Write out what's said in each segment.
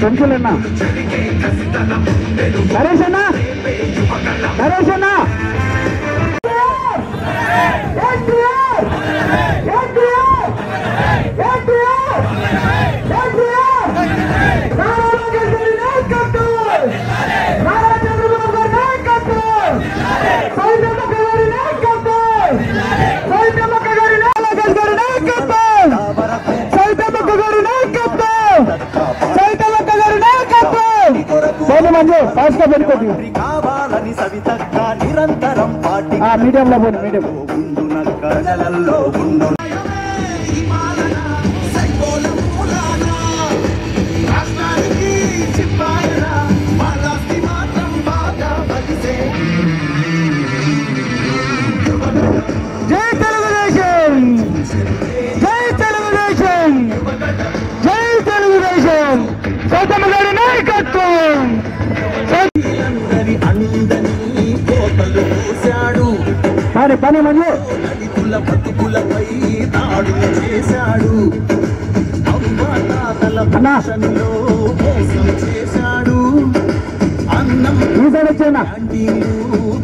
చెంచులన్నా నరేష్ అన్నా నరేష్ అన్నా మీడియంలో పోనీ మీడియం జై తెలుగుదేశం జై తెలుగుదేశం జై తెలుగుదేశం సౌతమ్మ గారి నాయకత్వం పని మంజు దళితుల బతుకులపై దాడులు చేశాడు అవ్వాతాతల భాషలో మోసం చేశాడు అన్నం క్యాంటీన్లు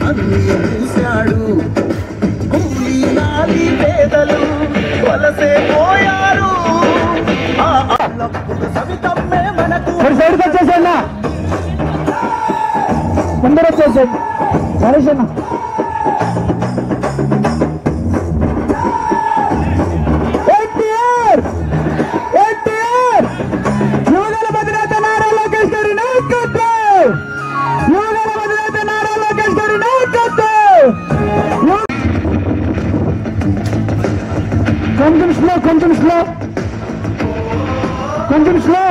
అన్ని మూశాడు కూలీ నాలి పేదలు వలసే పోయారు సవితమ్మే మనకు సైడ్కి వచ్చేసా ముందర వచ్చేసాడు నరేష్ అన్న కొంచెం స్లో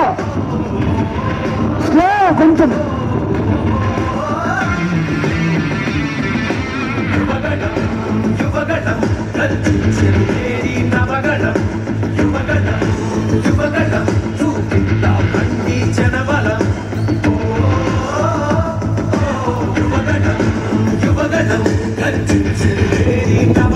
కొంచెం యువగణం